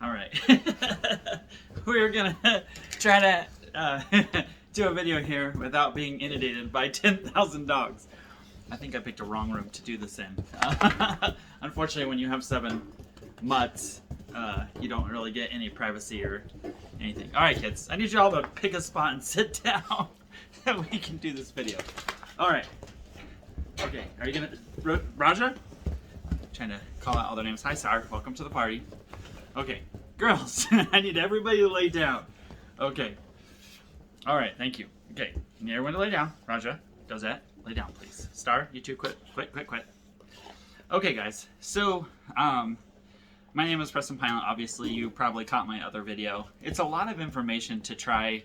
All right. We're gonna try to do a video here without being inundated by 10,000 dogs. I think I picked a wrong room to do this in. Unfortunately, when you have 7 mutts, you don't really get any privacy or anything. All right, kids, I need you all to pick a spot and sit down so we can do this video. All right. Okay, are you gonna, Raja? Trying to call out all their names. Hi, Sar. Welcome to the party. Okay, girls, I need everybody to lay down. Okay. All right, thank you. Okay, you need everyone to lay down. Raja does that. Lay down, please. Star, you two, quit. Okay, guys. So, my name is Preston Pilot. Obviously, you probably caught my other video. It's a lot of information to try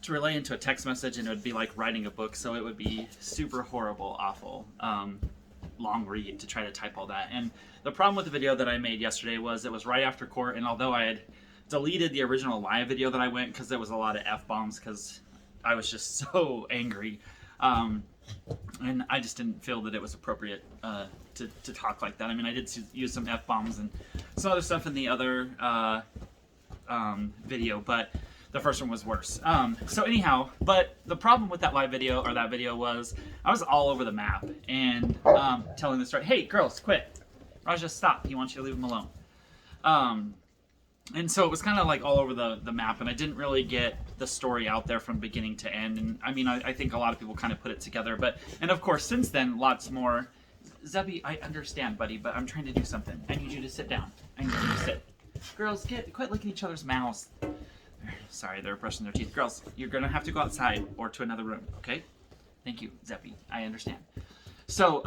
to relay into a text message, and it would be like writing a book, so it would be super horrible, awful, long read to try to type all that. And the problem with the video that I made yesterday was it was right after court, and although I had deleted the original live video that I went because there was a lot of F-bombs because I was just so angry, and I just didn't feel that it was appropriate to talk like that. I mean, I did use some F-bombs and some other stuff in the other video, but the first one was worse. So anyhow, but the problem with that live video, or that video, was I was all over the map and telling the story. Hey, girls, quit. Raja, stop. He wants you to leave him alone. And so it was kind of like all over the map, and I didn't really get the story out there from beginning to end. And I mean, I think a lot of people kind of put it together. And of course, since then, lots more. Zebby, I understand, buddy, but I'm trying to do something. I need you to sit down. I need you to sit. Girls, quit licking each other's mouths. Sorry, they're brushing their teeth. Girls, you're going to have to go outside or to another room, okay? Thank you, Zeppy. I understand. So,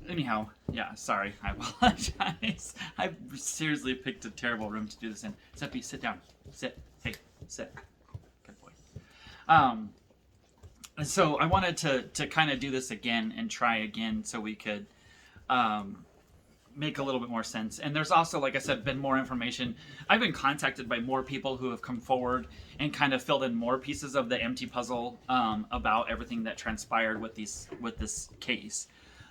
anyhow, yeah, sorry. I apologize. I seriously picked a terrible room to do this in. Zeppy, sit down. Sit. Hey, sit. Good boy. And so I wanted to kind of do this again and try again so we could make a little bit more sense. And there's also, like I said, been more information. I've been contacted by more people who have come forward and kind of filled in more pieces of the empty puzzle about everything that transpired with this case.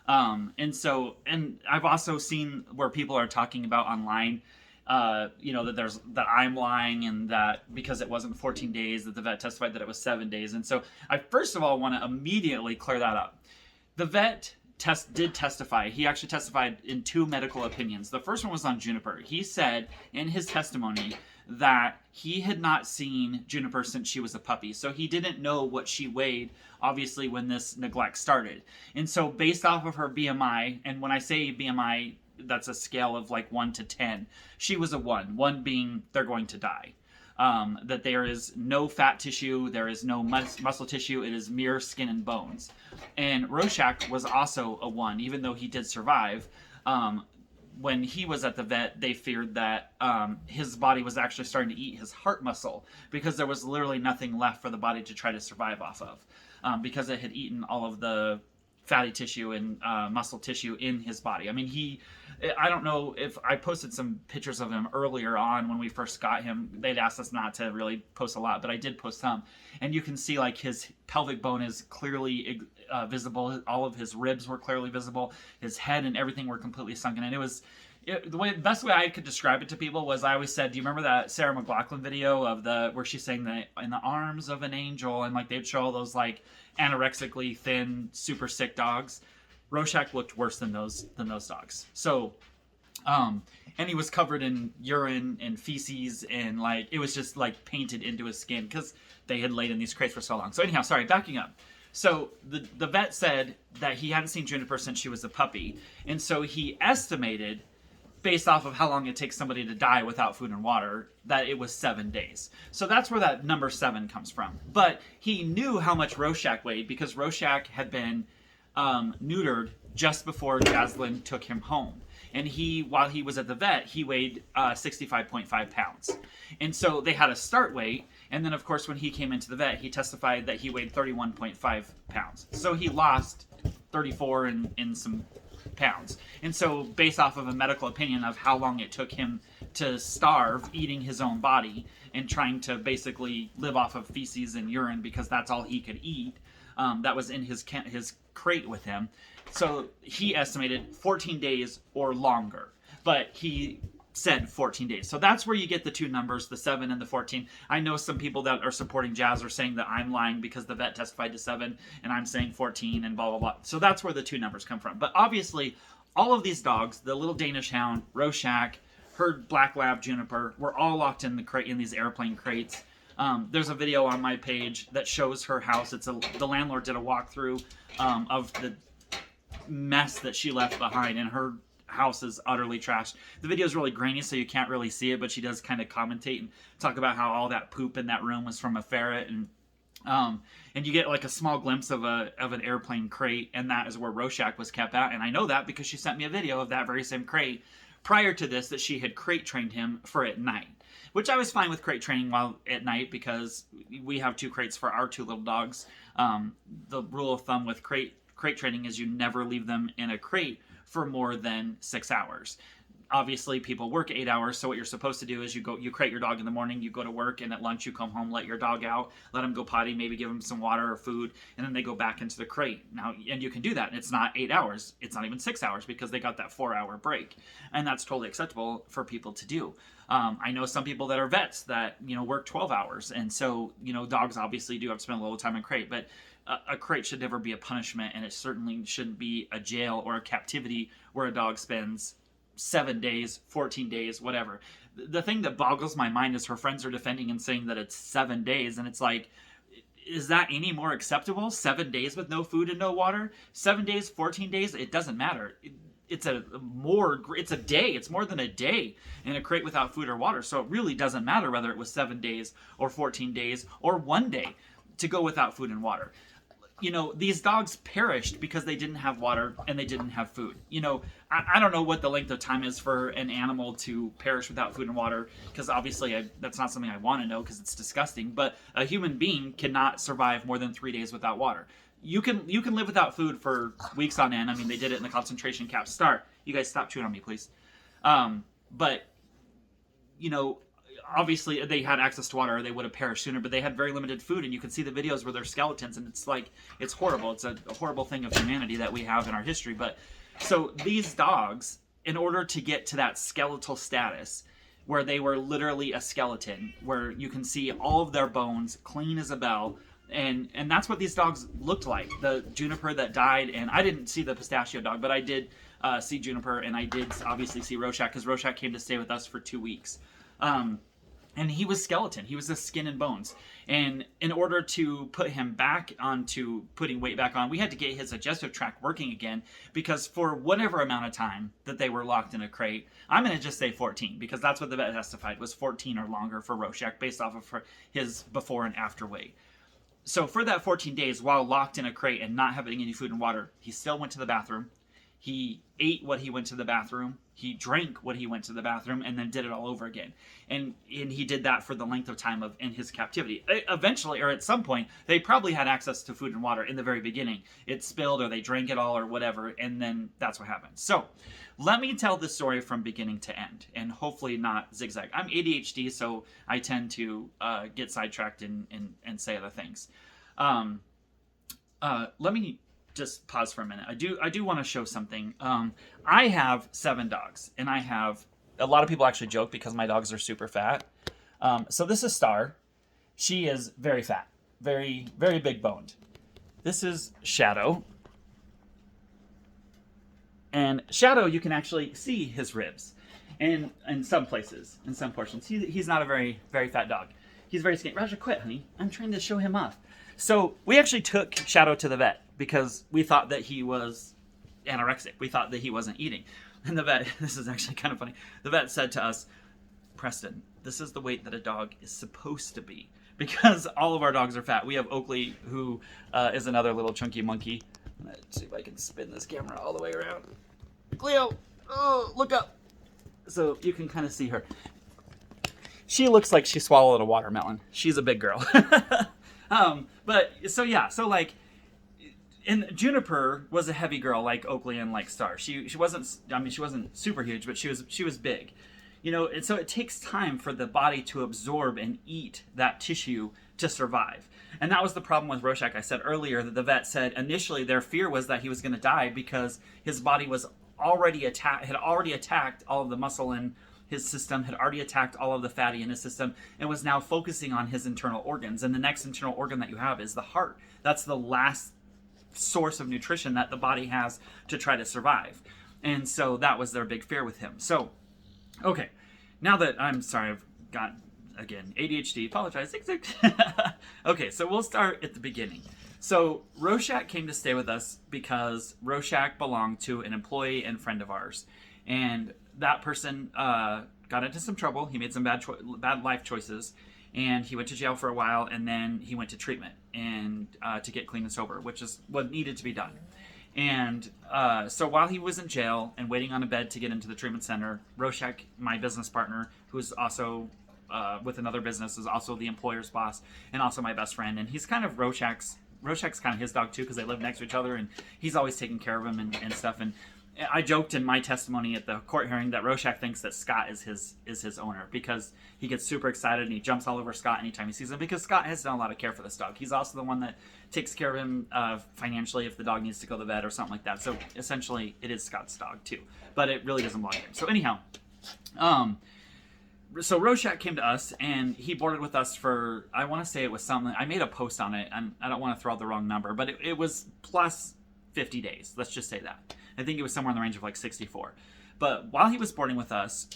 And I've also seen where people are talking about online, that I'm lying, and that because it wasn't 14 days that the vet testified that it was 7 days. And so I first of all want to immediately clear that up. The vet did testify. He actually testified in 2 medical opinions. The first one was on Juniper. He said in his testimony that he had not seen Juniper since she was a puppy. So he didn't know what she weighed, obviously, when this neglect started. And so based off of her BMI, and when I say BMI, that's a scale of like 1 to 10, she was a 1. 1 being they're going to die. That there is no fat tissue, there is no muscle tissue, it is mere skin and bones. And Rorschach was also a 1, even though he did survive. When he was at the vet, they feared that his body was actually starting to eat his heart muscle because there was literally nothing left for the body to try to survive off of, because it had eaten all of the fatty tissue and muscle tissue in his body. I mean, I don't know if I posted some pictures of him earlier on when we first got him. They'd asked us not to really post a lot, but I did post some. And you can see like his pelvic bone is clearly visible. All of his ribs were clearly visible. His head and everything were completely sunken. And the best way I could describe it to people was, I always said, do you remember that Sarah McLachlan video of where she's saying that in the arms of an angel, and like they'd show all those like anorexically thin, super sick dogs? Rorschach looked worse than those dogs. So, and he was covered in urine and feces, and like it was just like painted into his skin because they had laid in these crates for so long. So anyhow, sorry, backing up. So the vet said that he hadn't seen Juniper since she was a puppy, and so he estimated, based off of how long it takes somebody to die without food and water, that it was 7 days. So that's where that number 7 comes from. But he knew how much Rorschach weighed because Rorschach had been neutered just before Jaslyn took him home. And while he was at the vet, he weighed 65.5 pounds. And so they had a start weight. And then, of course, when he came into the vet, he testified that he weighed 31.5 pounds. So he lost 34 and some pounds. And so based off of a medical opinion of how long it took him to starve eating his own body and trying to basically live off of feces and urine because that's all he could eat, that was in his crate with him. So he estimated 14 days or longer. But he said 14 days. So that's where you get the two numbers, the 7 and the 14. I know some people that are supporting Jazz are saying that I'm lying because the vet testified to 7 and I'm saying 14 and blah, blah, blah. So that's where the two numbers come from. But obviously, all of these dogs, the little Danish Hound, Rorschach, her Black Lab Juniper, were all locked in the crate, in these airplane crates. There's a video on my page that shows her house. The landlord did a walkthrough of the mess that she left behind, and her house is utterly trashed. The video is really grainy, so you can't really see it, but she does kind of commentate and talk about how all that poop in that room was from a ferret, and you get like a small glimpse of an airplane crate, and that is where Rorschach was kept at. And I know that because she sent me a video of that very same crate prior to this, that she had crate trained him for at night, which I was fine with crate training while at night because we have 2 crates for our 2 little dogs. The rule of thumb with crate training is you never leave them in a crate for more than 6 hours. Obviously, people work 8 hours, so what you're supposed to do is you crate your dog in the morning, you go to work, and at lunch you come home, let your dog out, let him go potty, maybe give him some water or food, and then they go back into the crate. Now, and you can do that, and it's not 8 hours, it's not even 6 hours, because they got that 4-hour break, and that's totally acceptable for people to do. I know some people that are vets that, work 12 hours, and so, dogs obviously do have to spend a little time in crate, but a crate should never be a punishment, and it certainly shouldn't be a jail or a captivity where a dog spends 7 days, 14 days, whatever. The thing that boggles my mind is her friends are defending and saying that it's 7 days, and it's like, is that any more acceptable? 7 days with no food and no water? 7 days, 14 days? It doesn't matter. It's a day. It's more than a day in a crate without food or water. So it really doesn't matter whether it was 7 days or 14 days or 1 day to go without food and water. These dogs perished because they didn't have water and they didn't have food. I don't know what the length of time is for an animal to perish without food and water, because obviously that's not something I want to know because it's disgusting. But a human being cannot survive more than 3 days without water. You can live without food for weeks on end. I mean, they did it in the concentration camp. You guys stop chewing on me, please. But obviously they had access to water or they would have perished sooner, but they had very limited food, and you can see the videos where they're skeletons, and it's horrible. It's a horrible thing of humanity that we have in our history. But so these dogs, in order to get to that skeletal status where they were literally a skeleton, where you can see all of their bones clean as a bell, and that's what these dogs looked like. The Juniper that died, and I didn't see the pistachio dog, but I did see Juniper, and I did obviously see Rorschach, because Rorschach came to stay with us for 2 weeks. And he was skeleton. He was just skin and bones. And in order to put him back onto putting weight back on, we had to get his digestive tract working again, because for whatever amount of time that they were locked in a crate, I'm going to just say 14, because that's what the vet testified was 14 or longer for Rorschach based off of his before and after weight. So for that 14 days, while locked in a crate and not having any food and water, he still went to the bathroom. He ate what he went to the bathroom. He drank what he went to the bathroom, and then did it all over again. And he did that for the length of time in his captivity. Eventually, or at some point, they probably had access to food and water in the very beginning. It spilled, or they drank it all, or whatever, and then that's what happened. So let me tell this story from beginning to end, and hopefully not zigzag. I'm ADHD, so I tend to get sidetracked and say other things. Let me just pause for a minute. I do want to show something. I have 7 dogs, and I have a lot of people actually joke because my dogs are super fat. So this is Star. She is very fat, very, very big boned. This is Shadow. And Shadow, you can actually see his ribs, and in some places, in some portions. He's not a very, very fat dog. He's very skinny. Roger, quit, honey. I'm trying to show him off. So we actually took Shadow to the vet because we thought that he was anorexic. We thought that he wasn't eating. And the vet, this is actually kind of funny, the vet said to us, Preston, this is the weight that a dog is supposed to be, because all of our dogs are fat. We have Oakley, who is another little chunky monkey. Let's see if I can spin this camera all the way around. Cleo, oh, look up. So you can kind of see her. She looks like she swallowed a watermelon. She's a big girl. And Juniper was a heavy girl like Oakley and like Star. She wasn't super huge, but she was big. And so it takes time for the body to absorb and eat that tissue to survive. And that was the problem with Rorschach. I said earlier that the vet said initially their fear was that he was going to die because his body was had already attacked all of the muscle and his system had already attacked all of the fatty in his system and was now focusing on his internal organs. And the next internal organ that you have is the heart. That's the last source of nutrition that the body has to try to survive. And so that was their big fear with him. So, okay, now that I'm sorry, I've got, again, ADHD, apologize. Okay, so we'll start at the beginning. So Roshak came to stay with us because Roshak belonged to an employee and friend of ours. And that person got into some trouble. He made some bad life choices. And he went to jail for a while, and then he went to treatment and to get clean and sober, which is what needed to be done. And so while he was in jail and waiting on a bed to get into the treatment center, Roshak, my business partner, who's also with another business, is also the employer's boss and also my best friend. And he's kind of Roshak's kind of his dog too, because they live next to each other, and he's always taking care of him and stuff. And I joked in my testimony at the court hearing that Roshak thinks that Scott is his owner, because he gets super excited and he jumps all over Scott anytime he sees him, because Scott has done a lot of care for this dog. He's also the one that takes care of him financially if the dog needs to go to the vet or something like that. So essentially it is Scott's dog too, but it really doesn't belong to him. So anyhow, so Roshak came to us and he boarded with us for, I want to say it was something, I made a post on it, and I don't want to throw out the wrong number, but it was plus 50 days. Let's just say that. I think it was somewhere in the range of like 64. But while he was boarding with us,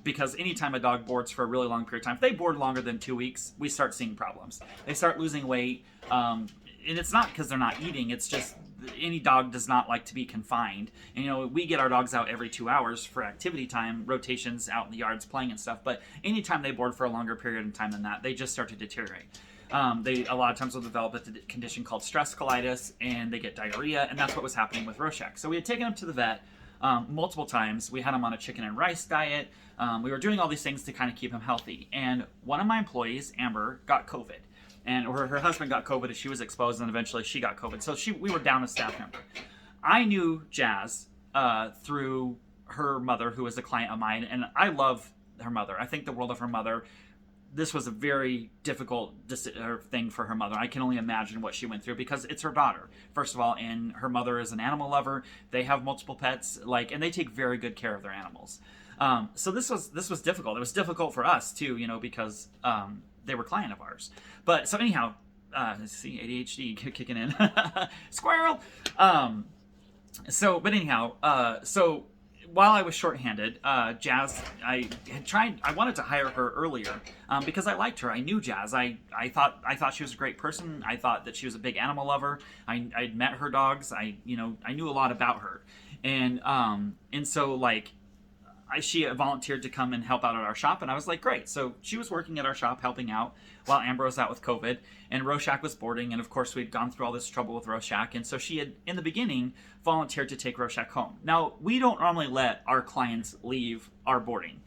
because anytime a dog boards for a really long period of time, if they board longer than 2 weeks, we start seeing problems. They start losing weight, and it's not because they're not eating. It's just any dog does not like to be confined. And, you know, we get our dogs out every 2 hours for activity time, rotations out in the yards, playing and stuff. But anytime they board for a longer period of time than that, they just start to deteriorate. They a lot of times will develop a condition called stress colitis, and they get diarrhea, and that's what was happening with Roshak. So we had taken him to the vet multiple times. We had him on a chicken and rice diet. We were doing all these things to kind of keep him healthy. And one of my employees, Amber, got COVID. And her husband got COVID as she was exposed, and eventually she got COVID. So we were down a staff member. I knew Jazz through her mother, who was a client of mine, and I love her mother. I think the world of her mother. This was a very difficult thing for her mother. I can only imagine what she went through, because it's her daughter, first of all, and her mother is an animal lover. They have multiple pets, and they take very good care of their animals. So this was difficult. It was difficult for us too, because they were a client of ours. But so anyhow, see ADHD kicking in, squirrel. So while I was shorthanded, Jazz, I wanted to hire her earlier because I liked her. I knew Jazz. I thought she was a great person. I thought that she was a big animal lover. I'd met her dogs. I knew a lot about her, and so she volunteered to come and help out at our shop, and I was like, great. So she was working at our shop helping out while Amber was out with COVID, and Roshak was boarding, and of course we'd gone through all this trouble with Roshak, and so she had, in the beginning, volunteered to take Roshak home. Now, we don't normally let our clients leave our boarding.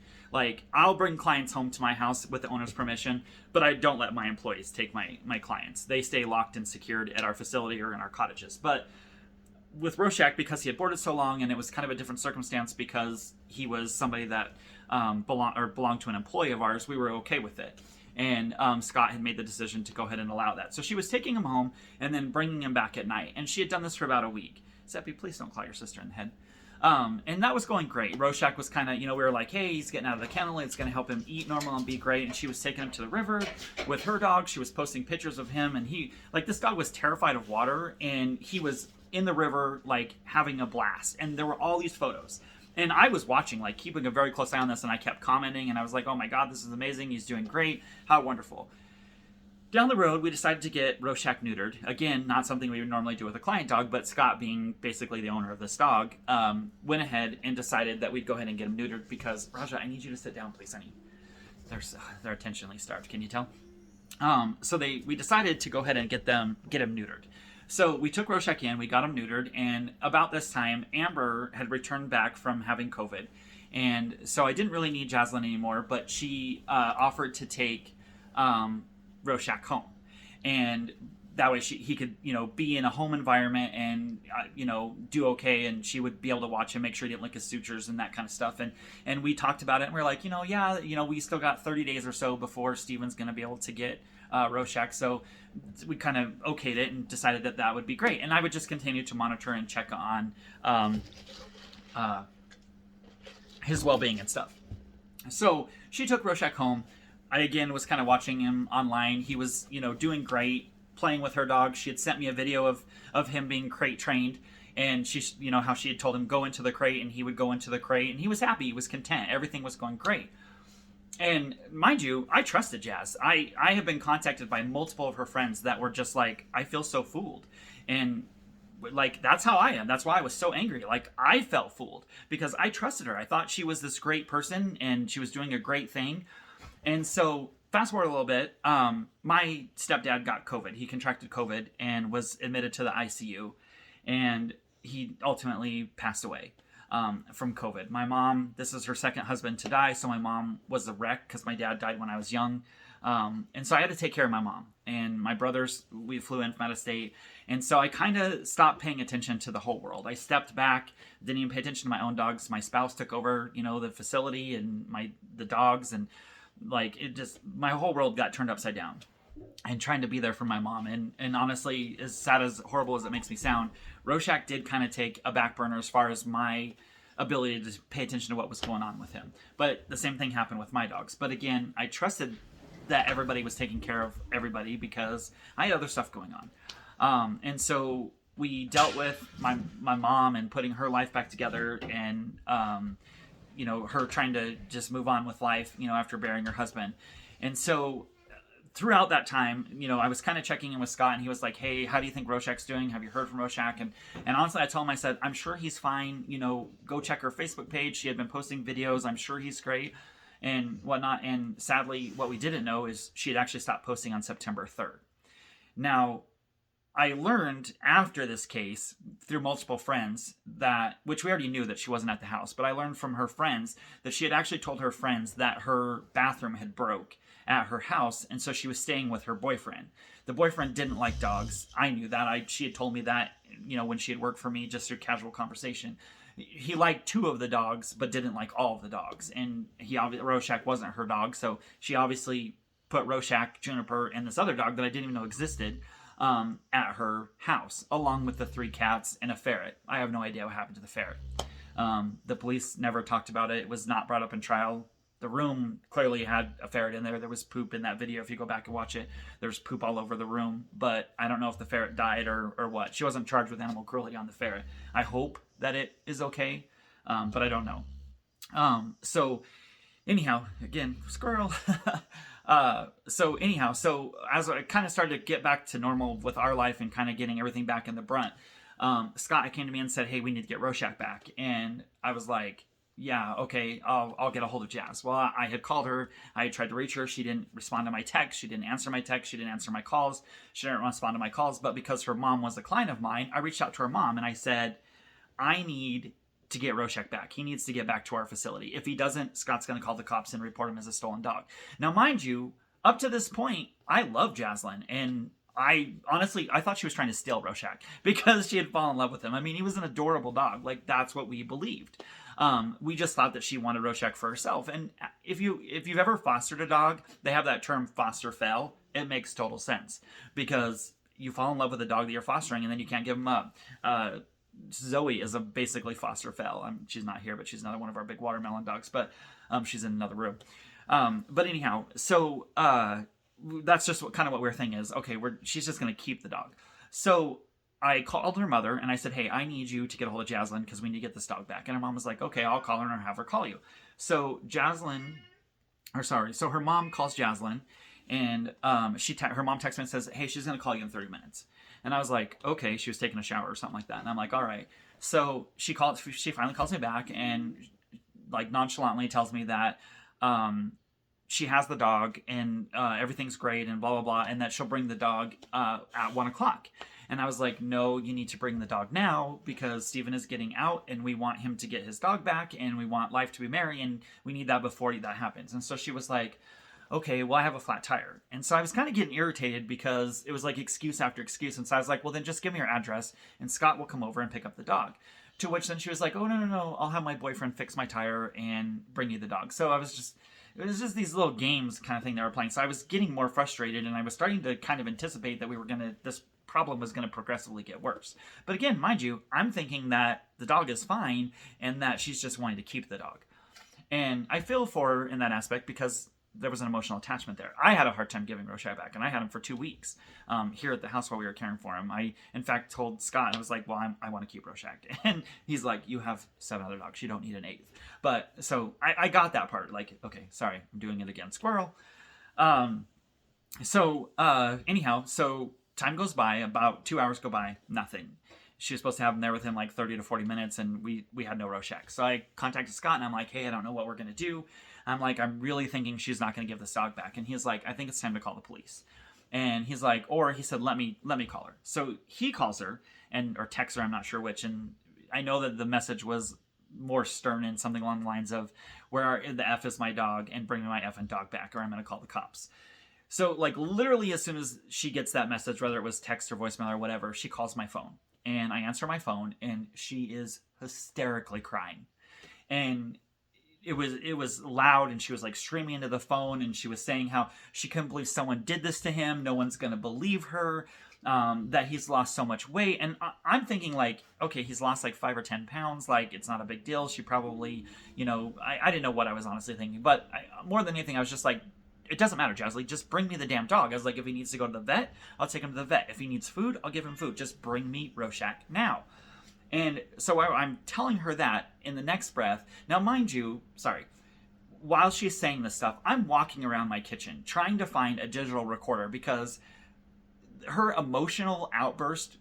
I'll bring clients home to my house with the owner's permission, but I don't let my employees take my clients. They stay locked and secured at our facility or in our cottages. But with Roshak, because he had boarded so long, and it was kind of a different circumstance because he was somebody that belonged to an employee of ours, we were okay with it. And Scott had made the decision to go ahead and allow that. So she was taking him home and then bringing him back at night. And she had done this for about a week. Seppi, please don't claw your sister in the head. And that was going great. Roshak was kind of, we were like, hey, he's getting out of the kennel. It's going to help him eat normal and be great. And she was taking him to the river with her dog. She was posting pictures of him. And this dog was terrified of water. And he was in the river, having a blast. And there were all these photos. And I was watching, keeping a very close eye on this, and I kept commenting, and I was like, oh my God, this is amazing. He's doing great. How wonderful. Down the road, we decided to get Roshak neutered. Again, not something we would normally do with a client dog, but Scott, being basically the owner of this dog, went ahead and decided that we'd go ahead and get him neutered because, Raja, I need you to sit down, please, honey. They're attentionally starved, can you tell? So we decided to go ahead and get him neutered. So we took Roshak in, we got him neutered, and about this time, Amber had returned back from having COVID. And so I didn't really need Jaslyn anymore, but she offered to take Roshak home. And that way he could, be in a home environment and, do okay, and she would be able to watch him, make sure he didn't lick his sutures and that kind of stuff. And we talked about it, and we we're like, we still got 30 days or so before Steven's going to be able to get Roshak. So we kind of okayed it and decided that would be great. And I would just continue to monitor and check on his well-being and stuff. So she took Rorschach home. I again was kind of watching him online. He was, doing great, playing with her dog. She had sent me a video of him being crate trained, and she, how she had told him go into the crate, and he would go into the crate, and he was happy, he was content, everything was going great. And mind you, I trusted Jazz. I have been contacted by multiple of her friends that were just like, I feel so fooled, and like that's how I am. That's why I was so angry. Like I felt fooled because I trusted her. I thought she was this great person and she was doing a great thing. And so fast forward a little bit, my stepdad got COVID. He contracted COVID and was admitted to the ICU, and he ultimately passed away from COVID. My mom, this is her second husband to die, so my mom was a wreck because my dad died when I was young. And so I had to take care of my mom. And my brothers, we flew in from out of state. And so I kind of stopped paying attention to the whole world. I stepped back, didn't even pay attention to my own dogs. My spouse took over, the facility and the dogs, and like it just, my whole world got turned upside down. And trying to be there for my mom. And honestly, as sad, as horrible as it makes me sound, Rorschach did kind of take a back burner as far as my ability to pay attention to what was going on with him. But the same thing happened with my dogs. But again, I trusted that everybody was taking care of everybody because I had other stuff going on. And so we dealt with my mom and putting her life back together, and her trying to just move on with life, after burying her husband. And so throughout that time, I was kind of checking in with Scott, and he was like, hey, how do you think Rorschach's doing? Have you heard from Rorschach? And honestly, I told him, I said, I'm sure he's fine. Go check her Facebook page. She had been posting videos. I'm sure he's great and whatnot. And sadly, what we didn't know is she had actually stopped posting on September 3rd. Now, I learned after this case through multiple friends that, which we already knew that she wasn't at the house, but I learned from her friends that she had actually told her friends that her bathroom had broke at her house, and so she was staying with her boyfriend. The boyfriend didn't like dogs. I knew that. She had told me that, when she had worked for me, just through casual conversation. He liked 2 of the dogs, but didn't like all of the dogs. And Rorschach wasn't her dog, so she obviously put Rorschach, Juniper, and this other dog that I didn't even know existed at her house, along with the 3 cats and a ferret. I have no idea what happened to the ferret. The police never talked about it. It was not brought up in trial. The room clearly had a ferret in there. There was poop in that video. If you go back and watch it, there's poop all over the room. But I don't know if the ferret died or what. She wasn't charged with animal cruelty on the ferret. I hope that it is okay, but I don't know. So anyhow, again, squirrel. So as I kind of started to get back to normal with our life and kind of getting everything back in the brunt, Scott came to me and said, hey, we need to get Rorschach back. And I was like, yeah, okay, I'll get a hold of Jazz. Well, I had called her. I had tried to reach her. She didn't respond to my text. She didn't answer my text. She didn't answer my calls. She didn't respond to my calls. But because her mom was a client of mine, I reached out to her mom and I said, I need to get Rorschach back. He needs to get back to our facility. If he doesn't, Scott's going to call the cops and report him as a stolen dog. Now, mind you, up to this point, I love Jaslyn, and I thought she was trying to steal Rorschach because she had fallen in love with him. I mean, he was an adorable dog. Like, that's what we believed. We just thought that she wanted Rorschach for herself. And if you've ever fostered a dog, they have that term foster fail. It makes total sense because you fall in love with a dog that you're fostering and then you can't give him up. Zoe is a basically foster fail. She's not here, but she's another one of our big watermelon dogs, but she's in another room. But anyhow, so that's just what we're thinking is, okay, she's just going to keep the dog. So I called her mother and I said, hey, I need you to get a hold of Jaslyn because we need to get this dog back. And her mom was like, okay, I'll call her and have her call you. So her mom calls Jaslyn, and her mom texts me and says, hey, she's going to call you in 30 minutes. And I was like, okay, she was taking a shower or something like that. And I'm like, all right. So she finally calls me back and like nonchalantly tells me that she has the dog and everything's great and blah, blah, blah. And that she'll bring the dog at 1:00. And I was like, no, you need to bring the dog now because Steven is getting out and we want him to get his dog back and we want life to be merry and we need that before that happens. And so she was like, okay, well, I have a flat tire. And so I was kind of getting irritated because it was like excuse after excuse. And so I was like, well, then just give me your address and Scott will come over and pick up the dog. To which then she was like, oh, no, I'll have my boyfriend fix my tire and bring you the dog. So it was just these little games kind of thing they were playing. So I was getting more frustrated and I was starting to kind of anticipate that this problem was going to progressively get worse. But again, mind you, I'm thinking that the dog is fine and that she's just wanting to keep the dog. And I feel for her in that aspect because there was an emotional attachment there. I had a hard time giving Rorschach back, and I had him for 2 weeks here at the house while we were caring for him. I, in fact, told Scott, I was like, well, I want to keep Rorschach. And he's like, you have 7 other dogs. You don't need an 8th. But so I got that part. Like, okay, sorry, I'm doing it again. Squirrel. Anyhow, so time goes by, about 2 hours go by, nothing. She was supposed to have him there with him like 30 to 40 minutes, and we had no Rorschach. So I contacted Scott, and I'm like, hey, I don't know what we're going to do. I'm like, I'm really thinking she's not going to give this dog back. And he's like, I think it's time to call the police. And he's like, or he said, let me call her. So he calls her, or texts her, I'm not sure which. And I know that the message was more stern and something along the lines of, where the F is my dog, and bring me my effing dog back, or I'm going to call the cops. So like literally as soon as she gets that message, whether it was text or voicemail or whatever, she calls my phone. And I answer my phone, and she is hysterically crying. And it was loud, and she was like screaming into the phone, and she was saying how she couldn't believe someone did this to him. No one's going to believe her, that he's lost so much weight. And I'm thinking like, okay, he's lost like 5 or 10 pounds. Like, it's not a big deal. She probably, I didn't know what I was honestly thinking. But more than anything, I was just like, it doesn't matter, Jasley. Just bring me the damn dog. I was like, if he needs to go to the vet, I'll take him to the vet. If he needs food, I'll give him food. Just bring me Rorschach now. And so I'm telling her that in the next breath. Now, mind you, while she's saying this stuff, I'm walking around my kitchen trying to find a digital recorder because her emotional outburst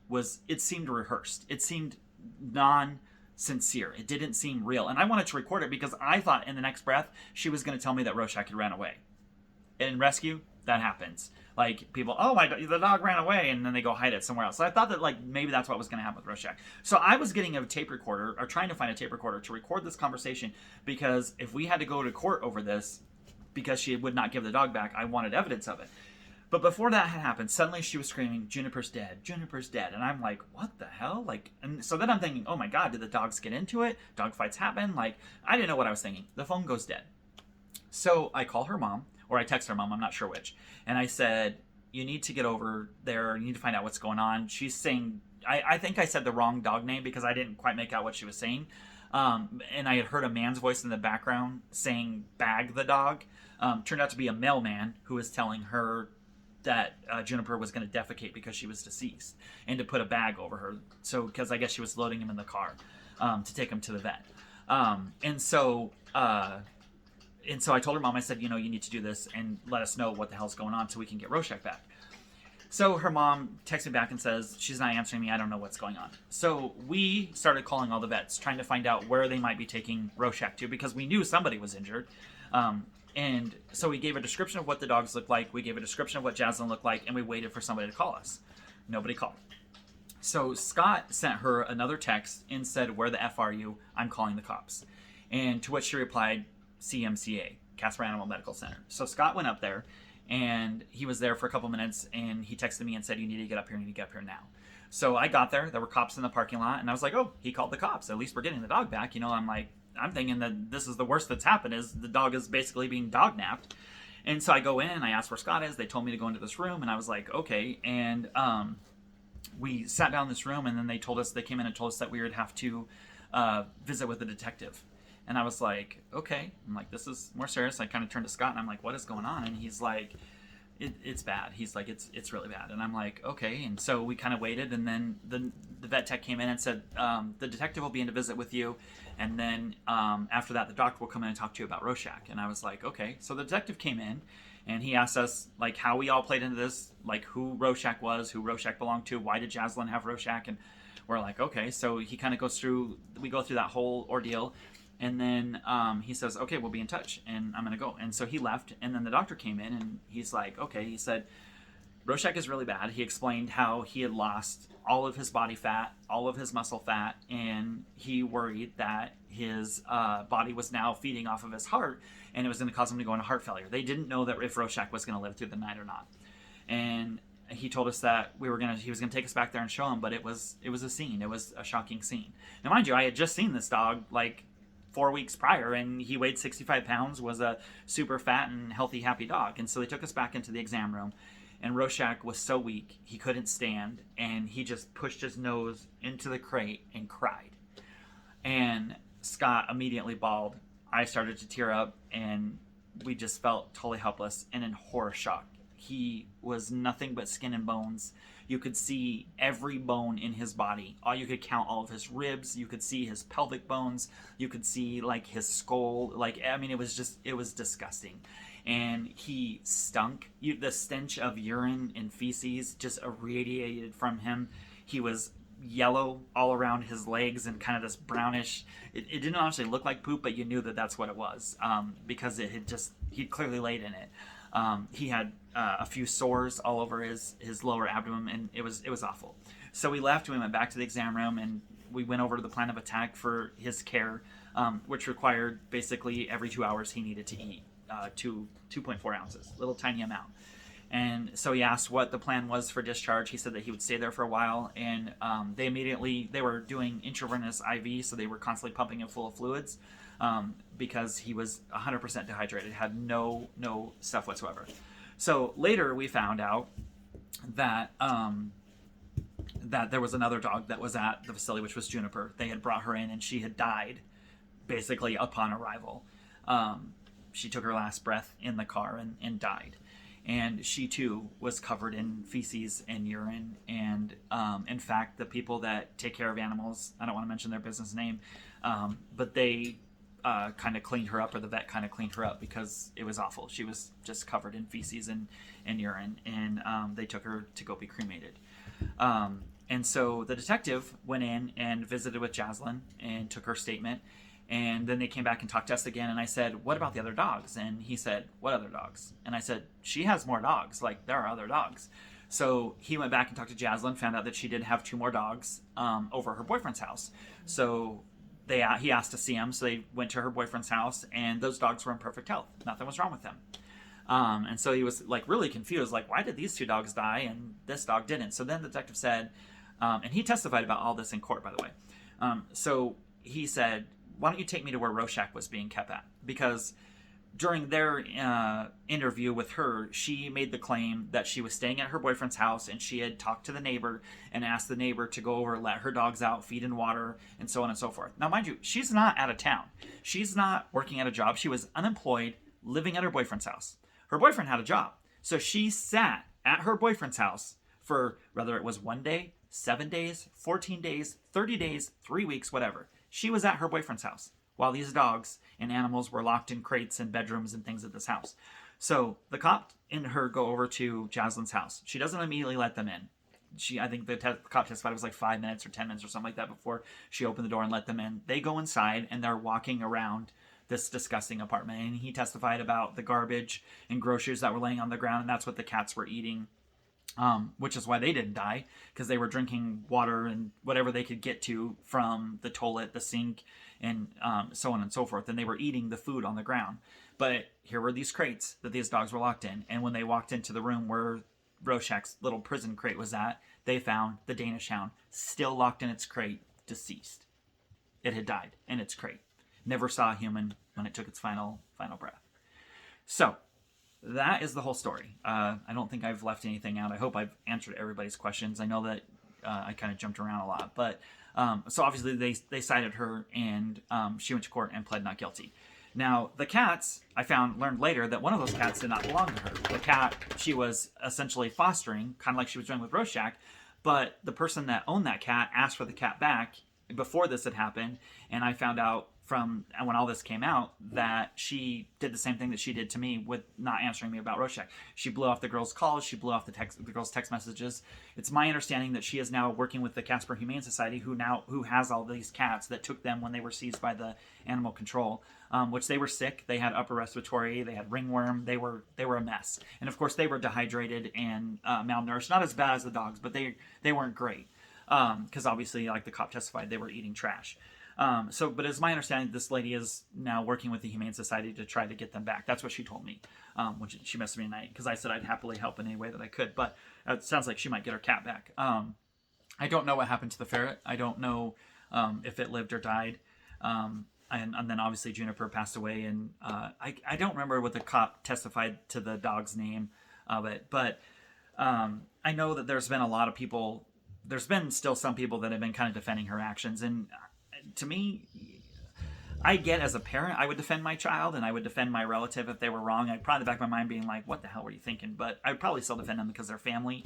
it seemed rehearsed. It seemed non-sincere. It didn't seem real. And I wanted to record it because I thought in the next breath, she was going to tell me that Rorschach had ran away. In rescue, that happens. Like, people, the dog ran away, and then they go hide it somewhere else. So I thought that like maybe that's what was going to happen with Rorschach. So I was getting a tape recorder, or trying to find a tape recorder to record this conversation, because if we had to go to court over this, because she would not give the dog back, I wanted evidence of it. But before that had happened, suddenly she was screaming, Juniper's dead, Juniper's dead. And I'm like, what the hell? Like, and so then I'm thinking, oh my God, did the dogs get into it? Dog fights happen? Like, I didn't know what I was thinking. The phone goes dead. So I call her mom, or I text her mom, I'm not sure which. And I said, you need to get over there. You need to find out what's going on. She's saying, I think I said the wrong dog name because I didn't quite make out what she was saying. And I had heard a man's voice in the background saying, bag the dog. Turned out to be a mailman who was telling her that Juniper was going to defecate because she was deceased, and to put a bag over her. So, because I guess she was loading him in the car to take him to the vet. And so I told her mom, I said, you need to do this and let us know what the hell's going on so we can get Rorschach back. So her mom texts me back and says, she's not answering me. I don't know what's going on. So we started calling all the vets, trying to find out where they might be taking Rorschach to, because we knew somebody was injured. And so we gave a description of what the dogs looked like. We gave a description of what Jaslyn looked like, and we waited for somebody to call us. Nobody called. So Scott sent her another text and said, where the F are you? I'm calling the cops. And to which she replied, CMCA, Casper Animal Medical Center. So Scott went up there, and he was there for a couple minutes, and he texted me and said, you need to get up here, you need to get up here now. So I got there, there were cops in the parking lot, and I was like, oh, he called the cops. At least we're getting the dog back. I'm thinking that this is the worst that's happened, is the dog is basically being dog napped. And so I go in, and I asked where Scott is. They told me to go into this room, and I was like, okay. And we sat down in this room, and then they came in and told us that we would have to visit with a detective. And I was like, okay. I'm like, this is more serious. I kind of turned to Scott, and I'm like, what is going on? And he's like, it's bad. He's like, it's really bad. And I'm like, okay. And so we kind of waited, and then the vet tech came in and said, the detective will be in to visit with you, and then after that, the doctor will come in and talk to you about Rorschach. And I was like, okay. So the detective came in, and he asked us like how we all played into this, like who Rorschach was, who Rorschach belonged to, why did Jaslyn have Rorschach, and we're like, okay. So he kind of we go through that whole ordeal. And then he says, okay, we'll be in touch, and I'm going to go. And so he left, and then the doctor came in, and he's like, okay. He said, Rorschach is really bad. He explained how he had lost all of his body fat, all of his muscle fat, and he worried that his body was now feeding off of his heart, and it was going to cause him to go into heart failure. They didn't know that if Rorschach was going to live through the night or not. And he told us that he was going to take us back there and show him, but it was a scene. It was a shocking scene. Now, mind you, I had just seen this dog, like, 4 weeks prior, and he weighed 65 pounds, was a super fat and healthy, happy dog. And so they took us back into the exam room, and Rorschach was so weak, he couldn't stand, and he just pushed his nose into the crate and cried. And Scott immediately bawled, I started to tear up, and we just felt totally helpless and in horror shock. He was nothing but skin and bones. You could see every bone in his body. You could count all of his ribs. You could see his pelvic bones. You could see like his skull. It was disgusting. And he stunk. The stench of urine and feces just irradiated from him. He was yellow all around his legs and kind of this brownish. It didn't honestly look like poop, but you knew that that's what it was, because he'd clearly laid in it. He had a few sores all over his lower abdomen, and it was awful. So we left. We went back to the exam room, and we went over to the plan of attack for his care, which required basically every 2 hours he needed to eat 2.4 ounces, little tiny amount. And so he asked what the plan was for discharge. He said that he would stay there for a while, and they were doing intravenous IV, so they were constantly pumping him full of fluids, because he was 100% dehydrated, had no stuff whatsoever. So later we found out that that there was another dog that was at the facility, which was Juniper. They had brought her in, and she had died basically upon arrival. She took her last breath in the car and died. And she too was covered in feces and urine. And in fact, the people that take care of animals, I don't want to mention their business name, but they kind of cleaned her up, or the vet kind of cleaned her up, because it was awful. She was just covered in feces and urine, and they took her to go be cremated. And so the detective went in and visited with Jaslyn and took her statement. And then they came back and talked to us again. And I said, what about the other dogs? And he said, what other dogs? And I said, she has more dogs. Like, there are other dogs. So he went back and talked to Jaslyn, found out that she did have 2 more dogs over her boyfriend's house. So he asked to see them. So they went to her boyfriend's house, and those dogs were in perfect health. Nothing was wrong with them. And so he was like really confused, like, why did these 2 dogs die and this dog didn't? So then the detective said, and he testified about all this in court, by the way. So he said, why don't you take me to where Rorschach was being kept at? Because during their interview with her, she made the claim that she was staying at her boyfriend's house, and she had talked to the neighbor and asked the neighbor to go over, let her dogs out, feed and water, and so on and so forth. Now, mind you, she's not out of town. She's not working at a job. She was unemployed, living at her boyfriend's house. Her boyfriend had a job. So she sat at her boyfriend's house for, whether it was 1 day, 7 days, 14 days, 30 days, 3 weeks, whatever. She was at her boyfriend's house while these dogs and animals were locked in crates and bedrooms and things at this house. So the cop and her go over to Jaslyn's house. She doesn't immediately let them in. I think the cop testified it was like 5 minutes or 10 minutes or something like that before she opened the door and let them in. They go inside, and they're walking around this disgusting apartment. And he testified about the garbage and groceries that were laying on the ground, and that's what the cats were eating. Which is why they didn't die, because they were drinking water and whatever they could get to from the toilet, the sink, and so on and so forth. And they were eating the food on the ground. But here were these crates that these dogs were locked in. And when they walked into the room where Rorschach's little prison crate was at, they found the Danish Hound still locked in its crate, deceased. It had died in its crate. Never saw a human when it took its final breath. So that is the whole story. I don't think I've left anything out. I hope I've answered everybody's questions. I know that I kind of jumped around a lot, but so obviously they cited her, and she went to court and pled not guilty. Now the cats, I learned later that one of those cats did not belong to her. The cat she was essentially fostering, kind of like she was doing with Rorschach, but the person that owned that cat asked for the cat back before this had happened, and I found out from when all this came out that she did the same thing that she did to me with not answering me about Rorschach. She blew off the girl's calls. She blew off the girl's text messages. It's my understanding that she is now working with the Casper Humane Society, who has all these cats that took them when they were seized by the animal control, which they were sick. They had upper respiratory. They had ringworm. They were a mess. And of course they were dehydrated and malnourished. Not as bad as the dogs, but they weren't great. Because obviously, like the cop testified, they were eating trash. But it's my understanding this lady is now working with the Humane Society to try to get them back. That's what she told me, which she messaged me tonight, because I said I'd happily help in any way that I could. But it sounds like she might get her cat back. I don't know what happened to the ferret. I don't know if it lived or died. And then obviously Juniper passed away, and I don't remember what the cop testified to the dog's name of it. But I know that there's been a lot of people. There's been still some people that have been kind of defending her actions, and to me, I get as a parent, I would defend my child and I would defend my relative if they were wrong. I'd probably in the back of my mind being like, what the hell were you thinking? But I'd probably still defend them because they're family.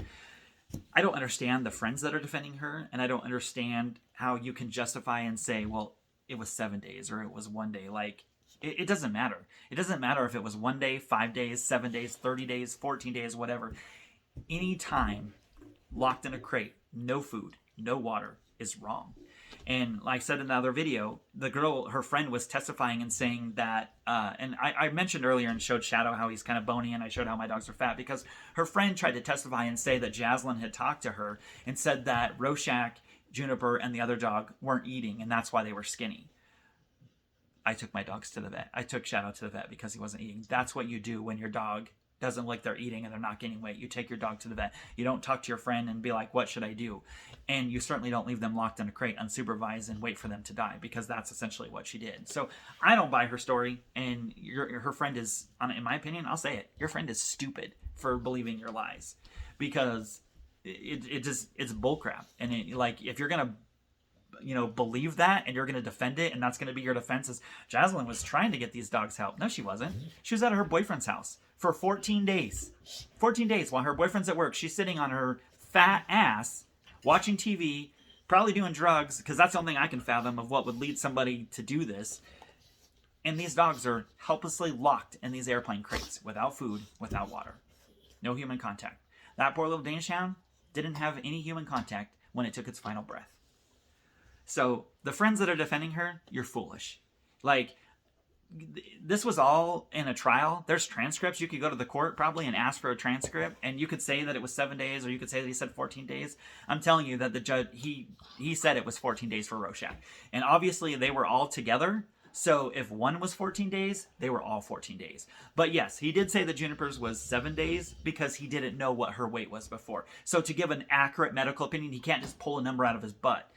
I don't understand the friends that are defending her, and I don't understand how you can justify and say, well, it was 7 days or it was 1 day. Like, it doesn't matter. It doesn't matter if it was 1 day, 5 days, 7 days, 30 days, 14 days, whatever. Any time locked in a crate, no food, no water is wrong. And like I said in another video, the girl, her friend, was testifying and saying that, and I mentioned earlier and showed Shadow how he's kind of bony, and I showed how my dogs are fat, because her friend tried to testify and say that Jaslyn had talked to her and said that Rorschach, Juniper, and the other dog weren't eating, and that's why they were skinny. I took my dogs to the vet. I took Shadow to the vet because he wasn't eating. That's what you do when your dog doesn't look like they're eating and they're not gaining weight. You take your dog to the vet. You don't talk to your friend and be like, what should I do? And you certainly don't leave them locked in a crate unsupervised and wait for them to die, because that's essentially what she did. So I don't buy her story, and her friend is, in my opinion, I'll say it, your friend is stupid for believing your lies, because it's bullcrap. And if you're going to believe that and you're going to defend it and that's going to be your defense, is Jaslyn was trying to get these dogs help. No, she wasn't. She was at her boyfriend's house for 14 days. 14 days while her boyfriend's at work. She's sitting on her fat ass watching TV, probably doing drugs, because that's the only thing I can fathom of what would lead somebody to do this. And these dogs are helplessly locked in these airplane crates without food, without water. No human contact. That poor little Danish Hound didn't have any human contact when it took its final breath. So the friends that are defending her, you're foolish. Like, this was all in a trial. There's transcripts. You could go to the court probably and ask for a transcript, and you could say that it was 7 days, or you could say that he said 14 days. I'm telling you that the judge, he said it was 14 days for Rorschach. And obviously they were all together. So if one was 14 days, they were all 14 days. But yes, he did say that Juniper's was 7 days because he didn't know what her weight was before. So to give an accurate medical opinion, he can't just pull a number out of his butt.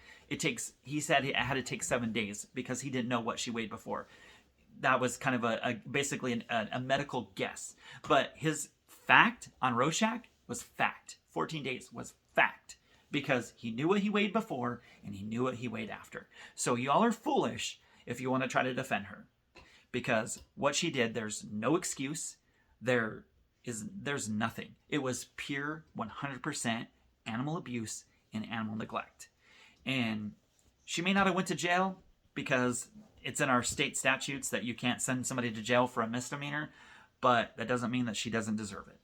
He said it had to take 7 days because he didn't know what she weighed before. That was kind of basically a medical guess. But his fact on Rorschach was fact. 14 days was fact, because he knew what he weighed before and he knew what he weighed after. So y'all are foolish if you want to try to defend her, because what she did, there's no excuse. There's nothing. It was pure 100% animal abuse and animal neglect. And she may not have went to jail because it's in our state statutes that you can't send somebody to jail for a misdemeanor, but that doesn't mean that she doesn't deserve it.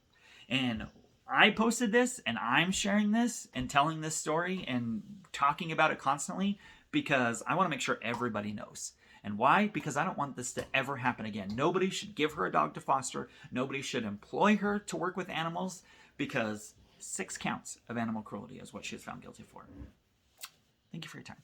And I posted this, and I'm sharing this and telling this story and talking about it constantly because I want to make sure everybody knows. And why? Because I don't want this to ever happen again. Nobody should give her a dog to foster. Nobody should employ her to work with animals, because 6 counts of animal cruelty is what she was found guilty for. Thank you for your time.